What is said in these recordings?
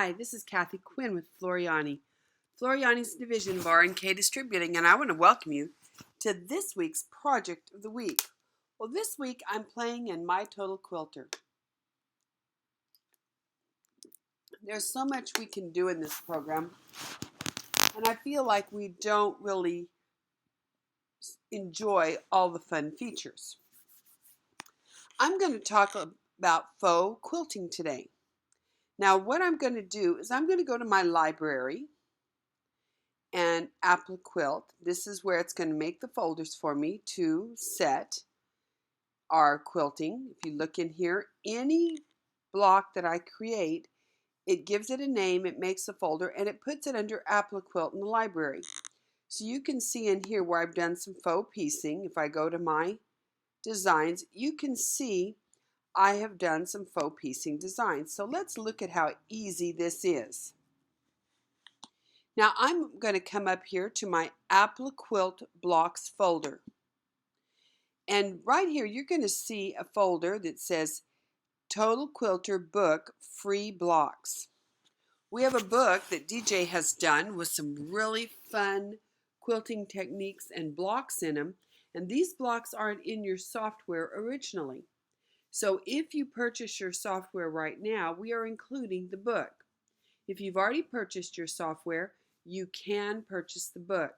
Hi, this is Kathi Quinn with Floriani's Division Bar and K Distributing, and I want to welcome you to this week's Project of the Week. Well, this week I'm playing in my Total Quilter. There's so much we can do in this program, and I feel like we don't really enjoy all the fun features. I'm going to talk about faux quilting today. Now, what I'm going to do is I'm going to go to my library and Appli Quilt. This is where it's going to make the folders for me to set our quilting. If you look in here, any block that I create, it gives it a name, it makes a folder, and it puts it under Appli Quilt in the library. So you can see in here where I've done some faux piecing. If I go to my designs, you can see I have done some faux piecing designs. So let's look at how easy this is. Now I'm going to come up here to my Appli Quilt Blocks folder. And right here you're going to see a folder that says Total Quilter Book Free Blocks. We have a book that DJ has done with some really fun quilting techniques and blocks in them. And these blocks aren't in your software originally. So if you purchase your software right now, we are including the book. If you've already purchased your software, you can purchase the book.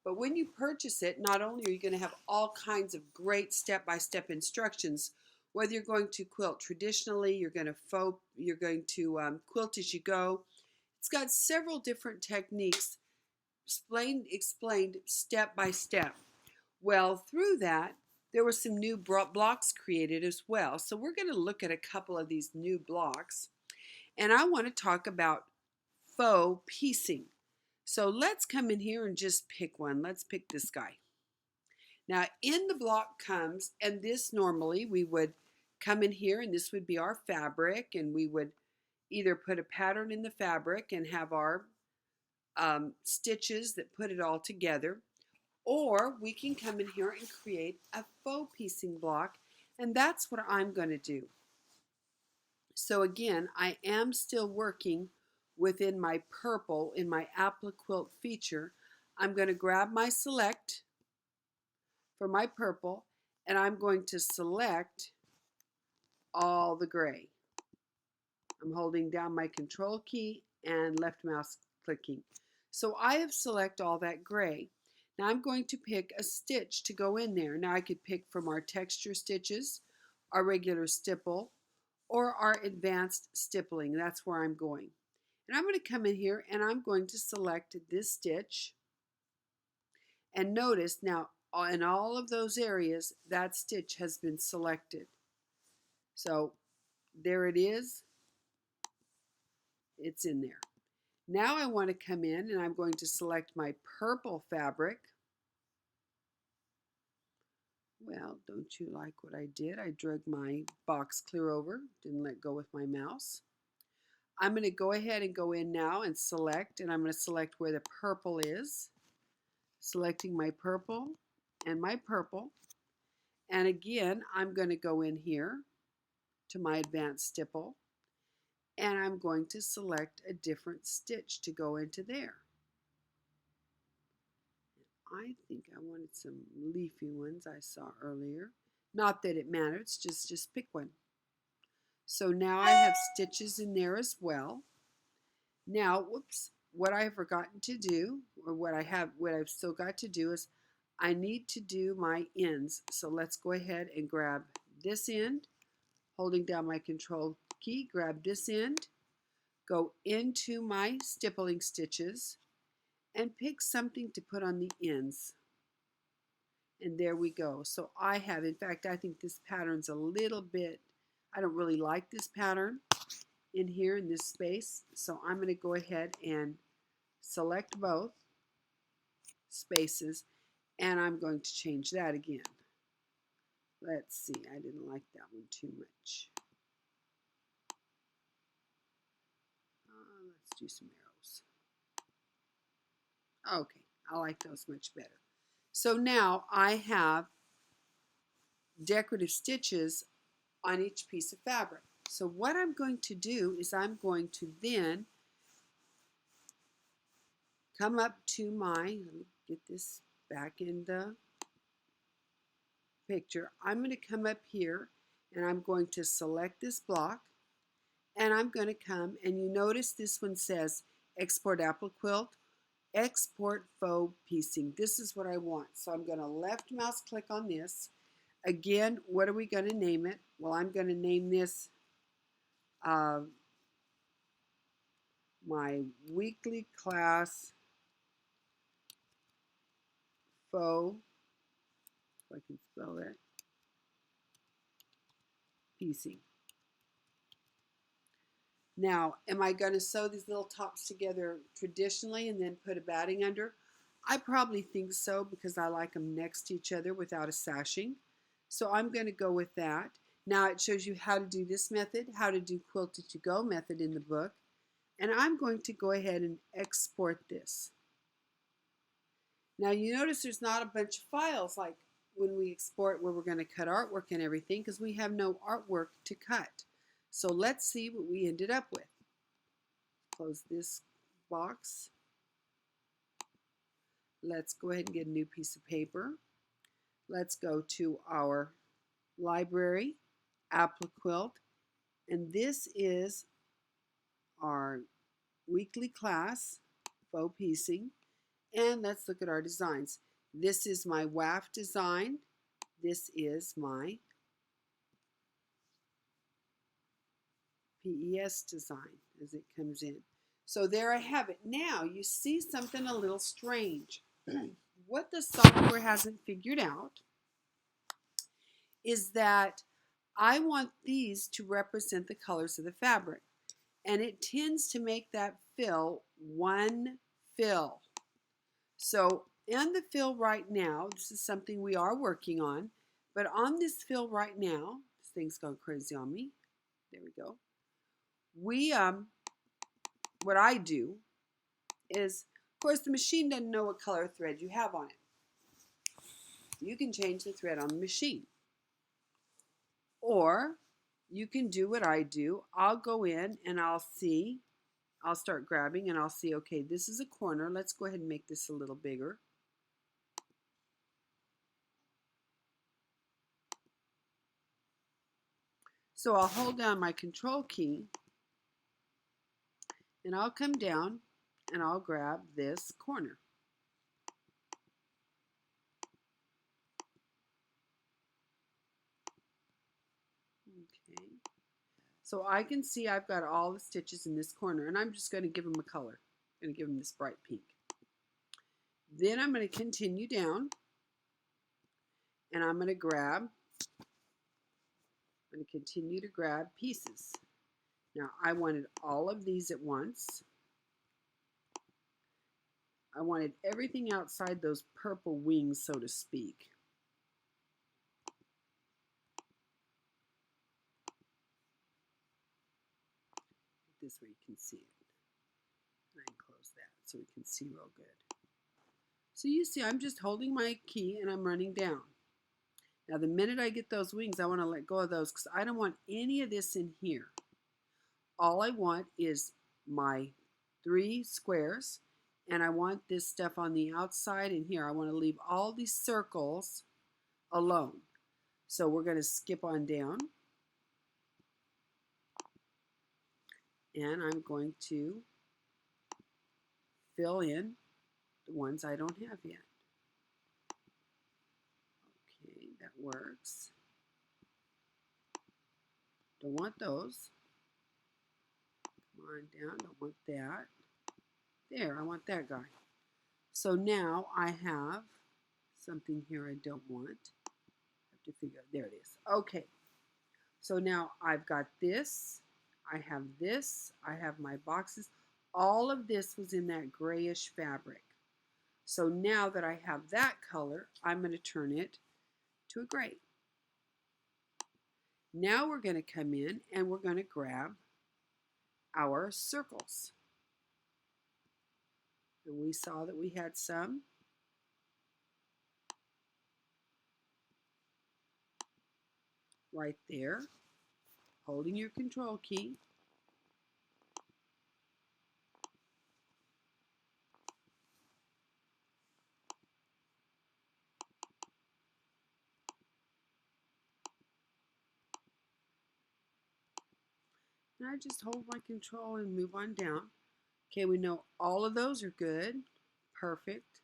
But when you purchase it, not only are you going to have all kinds of great step-by-step instructions, whether you're going to quilt traditionally, you're going to quilt as you go. It's got several different techniques explained step by step. Well, through that, there were some new blocks created as well. So we're going to look at a couple of these new blocks. And I want to talk about faux piecing. So let's come in here and just pick one. Let's pick this guy. Now in the block comes, and this normally we would come in here and this would be our fabric, and we would either put a pattern in the fabric and have our stitches that put it all together, or we can come in here and create a faux piecing block, and that's what I'm going to do. So again, I am still working within my purple in my Appli Quilt feature. I'm going to grab my select for my purple, and I'm going to select all the gray. I'm holding down my control key and left mouse clicking. So I have selected all that gray. Now I'm going to pick a stitch to go in there. Now I could pick from our texture stitches, our regular stipple, or our advanced stippling. That's where I'm going. And I'm going to come in here and I'm going to select this stitch. And notice now in all of those areas that stitch has been selected. So there it is. It's in there. Now I want to come in and I'm going to select my purple fabric. Well, don't you like what I did? I drug my box clear over, didn't let go with my mouse. I'm going to go ahead and go in now and select, and I'm going to select where the purple is. Selecting my purple and my purple. And again, I'm going to go in here to my advanced stipple, and I'm going to select a different stitch to go into there. I think I wanted some leafy ones I saw earlier. Not that it matters, just pick one. So now I have stitches in there as well. Now, whoops, what I have forgotten to do, or what I've still got to do is I need to do my ends. So let's go ahead and grab this end, holding down my control key, grab this end, go into my stippling stitches, and pick something to put on the ends. And there we go. So I have, in fact, I think this pattern's a little bit, I don't really like this pattern in here in this space. So I'm going to go ahead and select both spaces, and I'm going to change that again. Let's see, I didn't like that one too much. Let's do some arrows. Okay, I like those much better. So now I have decorative stitches on each piece of fabric. So what I'm going to do is I'm going to then come up to my, let me get this back in the picture. I'm going to come up here and I'm going to select this block, and I'm going to come, and you notice this one says export Appli Quilt, export faux piecing. This is what I want. So I'm going to left mouse click on this. Again, what are we going to name it? Well, I'm going to name this my weekly class faux, if I can spell that, piecing. Now, am I going to sew these little tops together traditionally and then put a batting under? I probably think so, because I like them next to each other without a sashing. So I'm going to go with that. Now it shows you how to do this method, how to do quilted to go method in the book. And I'm going to go ahead and export this. Now you notice there's not a bunch of files like when we export where we're going to cut artwork and everything, because we have no artwork to cut. So let's see what we ended up with. Close this box. Let's go ahead and get a new piece of paper. Let's go to our library, Appli Quilt, and this is our weekly class, faux piecing, and let's look at our designs. This is my WAF design. This is my PES design as it comes in. So there I have it. Now you see something a little strange. What the software hasn't figured out is that I want these to represent the colors of the fabric, and it tends to make that fill one fill. So in the fill right now, this is something we are working on, but on this fill right now, this thing's gone crazy on me. There we go. What I do is, of course, the machine doesn't know what color thread you have on it. You can change the thread on the machine. Or you can do what I do. I'll go in and I'll start grabbing and I'll see, okay, this is a corner. Let's go ahead and make this a little bigger. So I'll hold down my control key and I'll come down and I'll grab this corner. Okay. So I can see I've got all the stitches in this corner, and I'm just going to give them a color. I'm going to give them this bright pink. Then I'm going to continue down and I'm going to continue to grab pieces. Now I wanted all of these at once. I wanted everything outside those purple wings, so to speak. This way you can see it. And I can close that so we can see real good. So you see I'm just holding my key and I'm running down. Now the minute I get those wings, I want to let go of those because I don't want any of this in here. All I want is my 3 squares, and I want this stuff on the outside and here. I want to leave all these circles alone. So we're going to skip on down. And I'm going to fill in the ones I don't have yet. Okay, that works. Don't want those. Come on down, don't want that. There, I want that guy. So now I have something here I don't want. I have to figure out, there it is. Okay, so now I've got this, I have this, I have my boxes. All of this was in that grayish fabric. So now that I have that color, I'm going to turn it to a gray. Now we're going to come in and we're going to grab our circles. And we saw that we had some. Right there, holding your control key. And I just hold my control and move on down. Okay, we know all of those are good. Perfect.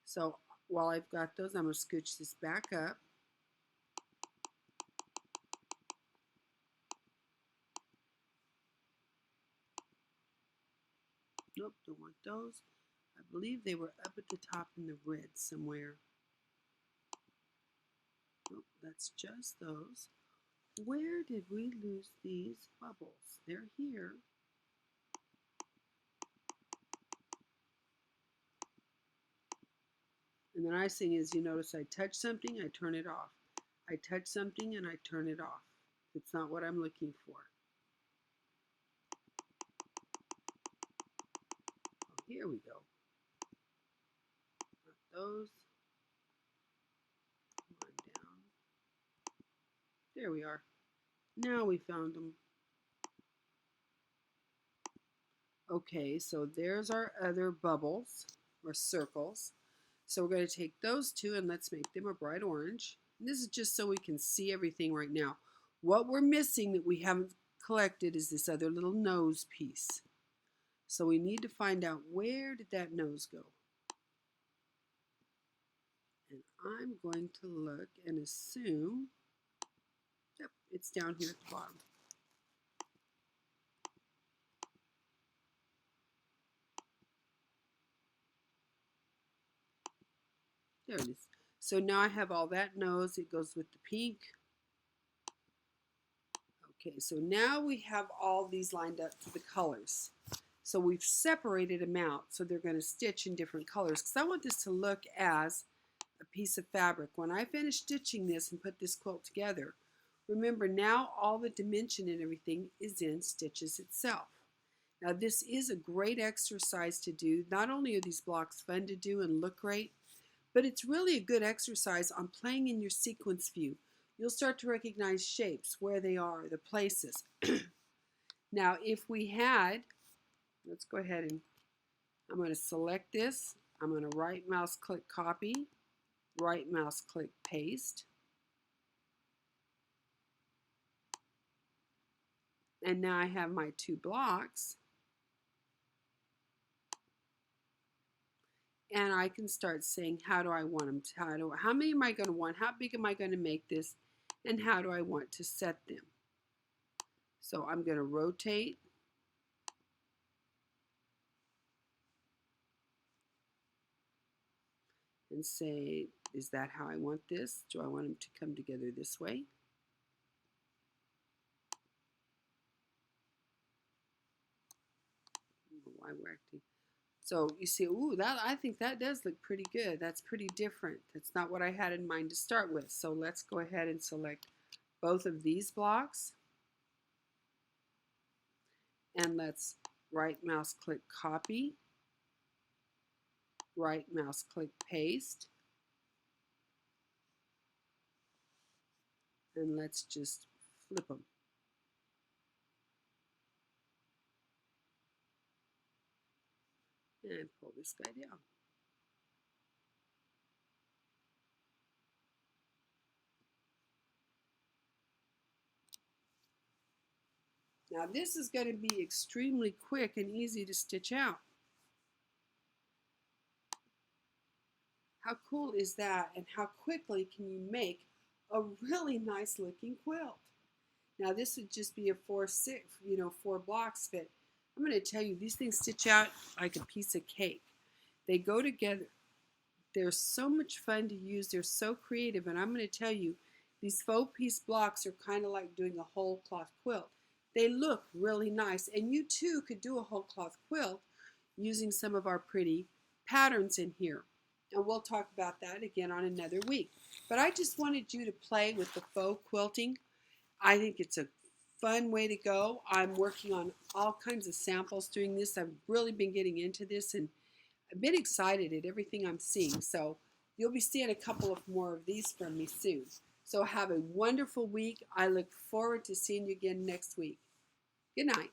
So while I've got those, I'm going to scooch this back up. Nope, don't want those. I believe they were up at the top in the red somewhere. Nope, that's just those. Where did we lose these bubbles? They're here. And the nice thing is, you notice I touch something, I turn it off. I touch something and I turn it off. It's not what I'm looking for. Oh, here we go. Not those. Come on down. There we are. Now we found them. Okay, so there's our other bubbles or circles. So we're going to take those two and let's make them a bright orange. And this is just so we can see everything right now. What we're missing that we haven't collected is this other little nose piece. So we need to find out, where did that nose go? And I'm going to look and assume, yep, it's down here at the bottom. There it is. So now I have all that nose. It goes with the pink. Okay, so now we have all these lined up to the colors. So we've separated them out so they're going to stitch in different colors, because I want this to look as a piece of fabric. When I finish stitching this and put this quilt together, remember now all the dimension and everything is in stitches itself. Now this is a great exercise to do. Not only are these blocks fun to do and look great, but it's really a good exercise on playing in your sequence view. You'll start to recognize shapes, where they are, the places. Now if we had, let's go ahead and I'm going to select this. I'm going to right mouse click copy, right mouse click paste. And now I have my two blocks. And I can start saying, how do I want them to, how many am I going to want? How big am I going to make this? And how do I want to set them? So I'm going to rotate. And say, is that how I want this? Do I want them to come together this way? Why we're acting. So you see, ooh, that, I think that does look pretty good. That's pretty different. That's not what I had in mind to start with. So let's go ahead and select both of these blocks. And let's right mouse click copy, right mouse click paste. And let's just flip them. And pull this guy down. Now this is going to be extremely quick and easy to stitch out. How cool is that? And how quickly can you make a really nice looking quilt? Now this would just be a 4 blocks, but I'm going to tell you, these things stitch out like a piece of cake. They go together. They're so much fun to use. They're so creative, and I'm going to tell you, these faux piece blocks are kind of like doing a whole cloth quilt. They look really nice, and you too could do a whole cloth quilt using some of our pretty patterns in here. And we'll talk about that again on another week. But I just wanted you to play with the faux quilting. I think it's a fun way to go. I'm working on all kinds of samples doing this. I've really been getting into this, and I've been excited at everything I'm seeing. So you'll be seeing a couple of more of these from me soon. So have a wonderful week. I look forward to seeing you again next week. Good night.